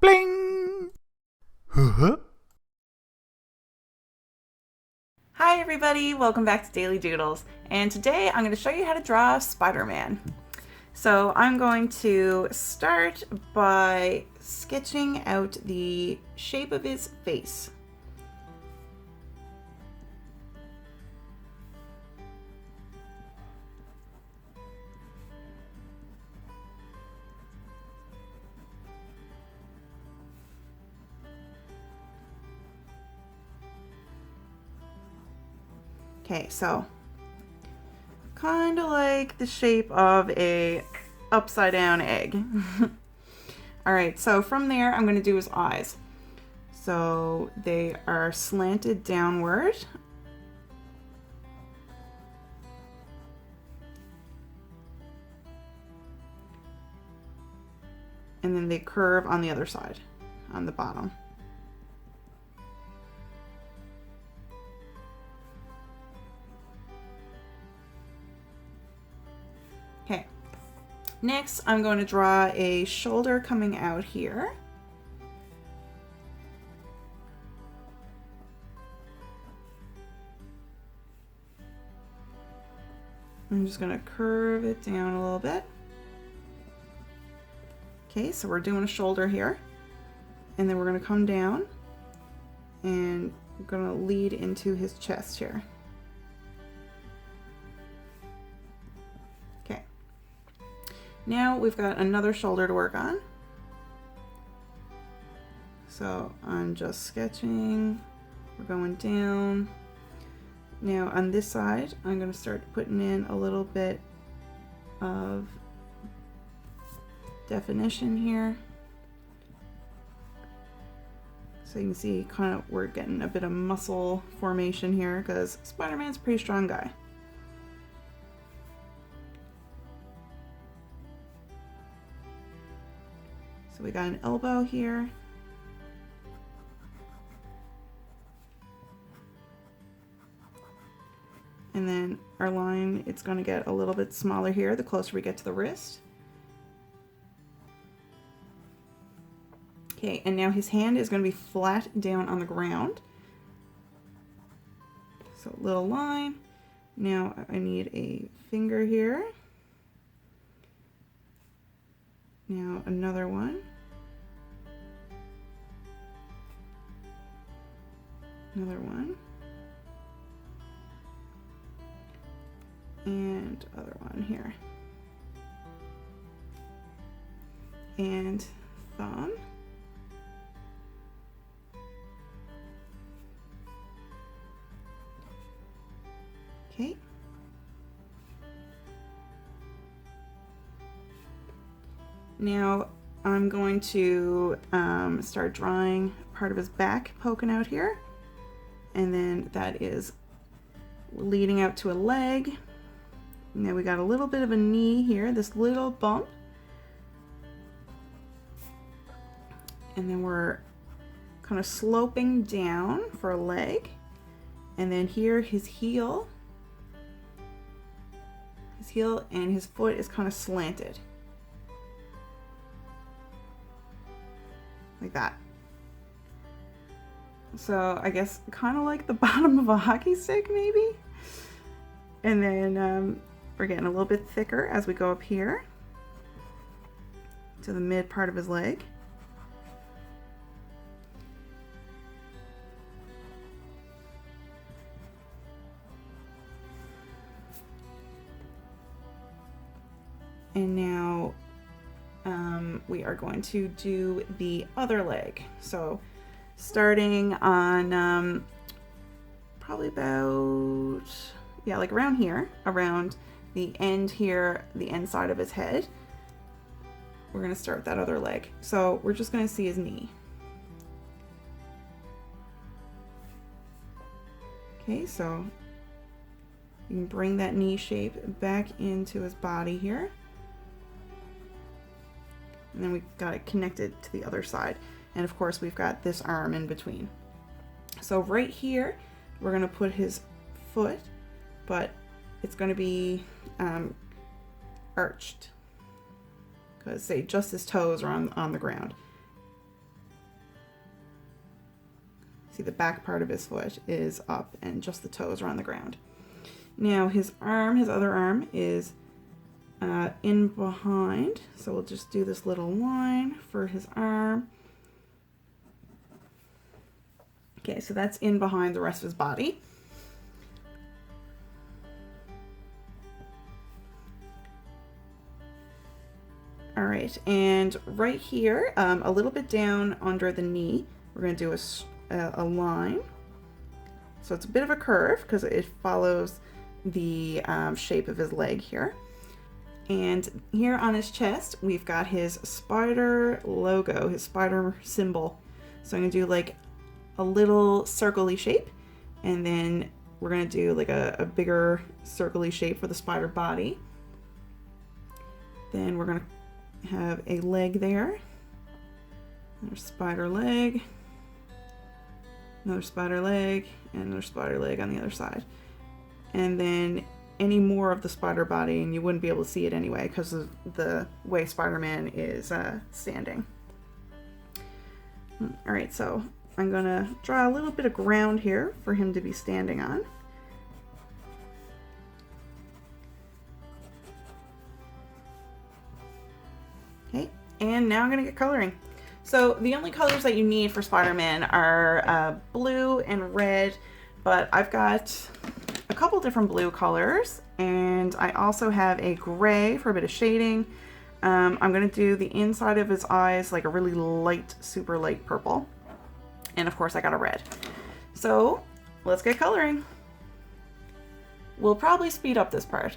Bling! Huh? Hi everybody, welcome back to Daily Doodles, and today I'm going to show you how to draw Spider-Man. So I'm going to start by sketching out the shape of his face. Okay, so kind of like the shape of a upside down egg. All right, so from there I'm going to do his eyes. So they are slanted downward. And then they curve on the other side, on the bottom. Okay, next I'm going to draw a shoulder coming out here. I'm just going to curve it down a little bit. Okay, so we're doing a shoulder here, and then we're going to come down and we're going to lead into his chest here. Okay, now we've got another shoulder to work on. So I'm just sketching, we're going down. Now on this side, I'm going to start putting in a little bit of definition here. So you can see kind of we're getting a bit of muscle formation here because Spider-Man's a pretty strong guy. So we got an elbow here. And then our line, it's going to get a little bit smaller here the closer we get to the wrist. Okay, and now his hand is going to be flat down on the ground. So little line. Now I need a finger here. Now another one. Another one. And other one here. And thumb. Okay. Now I'm going to start drawing part of his back poking out here. And then that is leading out to a leg. Now we got a little bit of a knee here, this little bump. And then we're kind of sloping down for a leg. And then here his heel. His heel and his foot is kind of slanted. Like that. So I guess kind of like the bottom of a hockey stick maybe. And then we're getting a little bit thicker as we go up here to the mid part of his leg. And now we are going to do the other leg. So starting on probably about, yeah, like around here, around the end here, the end side of his head, we're going to start that other leg. So we're just going to see his knee. Okay, so you can bring that knee shape back into his body here. And then we've got it connected to the other side. And of course, we've got this arm in between. So right here, we're going to put his foot, but it's going to be arched. Because say just his toes are on the ground. See, the back part of his foot is up and just the toes are on the ground. Now his arm, his other arm is in behind. So we'll just do this little line for his arm. Okay, so that's in behind the rest of his body. All right, and right here, a little bit down under the knee, we're going to do a line. So it's a bit of a curve because it follows the shape of his leg here. And here on his chest, we've got his spider logo, his spider symbol. So I'm going to do like a little circle-y shape, and then we're going to do like a bigger circle-y shape for the spider body. Then we're going to have a leg there, another spider leg, another spider leg, and another spider leg on the other side. And then any more of the spider body, and you wouldn't be able to see it anyway because of the way Spider-Man is standing. All right, so I'm gonna draw a little bit of ground here for him to be standing on. Okay, and now I'm gonna get coloring. So the only colors that you need for Spider-Man are blue and red, but I've got a couple different blue colors, and I also have a gray for a bit of shading. I'm gonna do the inside of his eyes like a really light, super light purple. And of course I got a red. So let's get coloring. We'll probably speed up this part.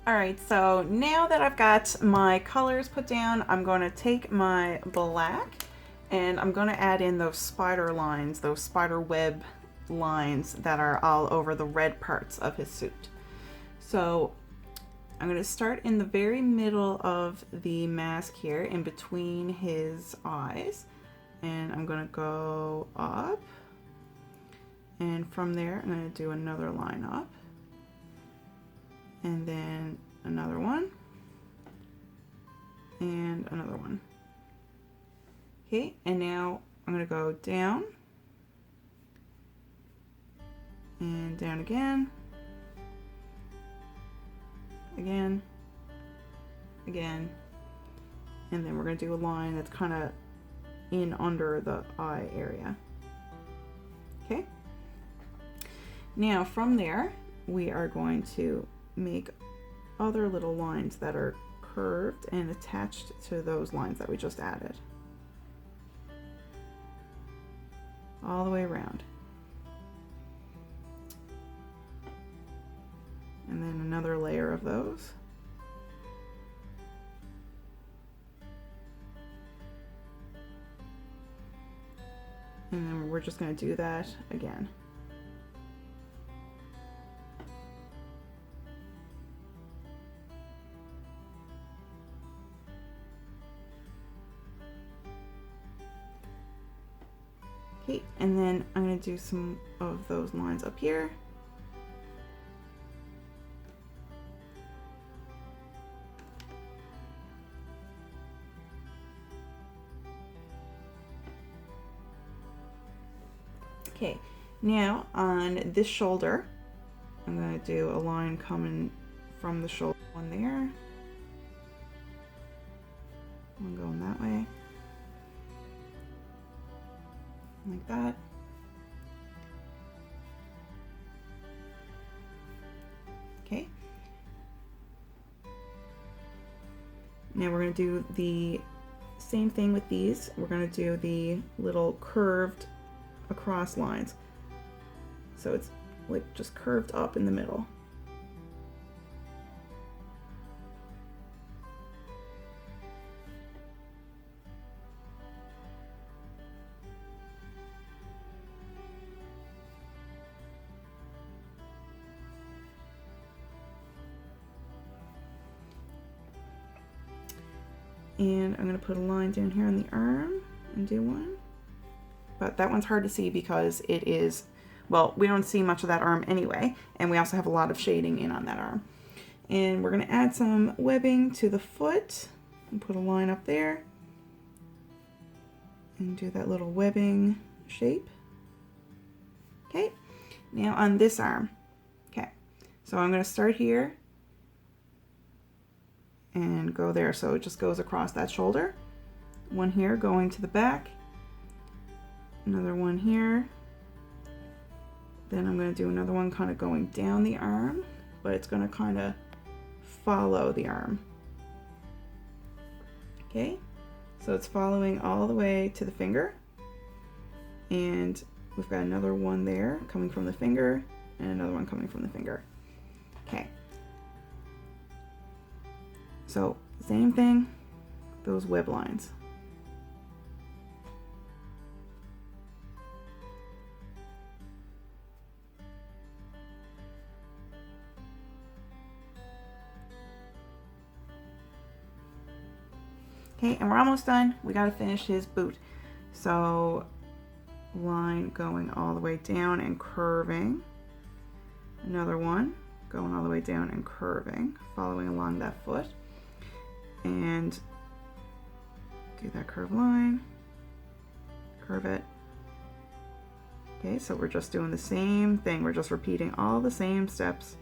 All right, so now that I've got my colors put down, I'm going to take my black And I'm going to add in those spider lines, those spider web lines that are all over the red parts of his suit. So I'm going to start in the very middle of the mask here, in between his eyes. And I'm going to go up. And from there, I'm going to do another line up. And then another one. And another one. Okay, and now I'm going to go down. And down again. Again. Again. And then we're going to do a line that's kind of in under the eye area. Okay. Now from there, we are going to make other little lines that are curved and attached to those lines that we just added. All the way around. And then another layer of those. And then we're just going to do that again. Okay, and then I'm going to do some of those lines up here. Okay, now on this shoulder, I'm going to do a line coming from the shoulder, one there, one going that way. Like that. Okay. Now we're going to do the same thing with these. We're going to do the little curved across lines. So it's like just curved up in the middle. And I'm going to put a line down here on the arm and do one. But that one's hard to see because it is, well, we don't see much of that arm anyway. And we also have a lot of shading in on that arm. And we're going to add some webbing to the foot and put a line up there. And do that little webbing shape. Okay. Now on this arm. Okay. So I'm going to start here and go there. So it just goes across that shoulder. One here going to the back. Another one here. Then I'm going to do another one kind of going down the arm, but it's going to kind of follow the arm. Okay, so it's following all the way to the finger. And we've got another one there coming from the finger and another one coming from the finger. Okay. So same thing, those web lines. Okay, and we're almost done. We got to finish his boot. So line going all the way down and curving. Another one going all the way down and curving, following along that foot. And do that curved line, curve it. Okay, so we're just doing the same thing. We're just repeating all the same steps.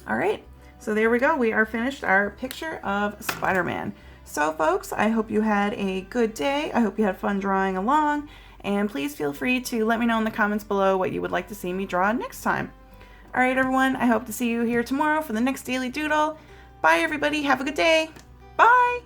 All right, so there we go. We are finished our picture of Spider-Man. So folks, I hope you had a good day. I hope you had fun drawing along. And please feel free to let me know in the comments below what you would like to see me draw next time. All right, everyone, I hope to see you here tomorrow for the next Daily Doodle. Bye, everybody. Have a good day. Bye.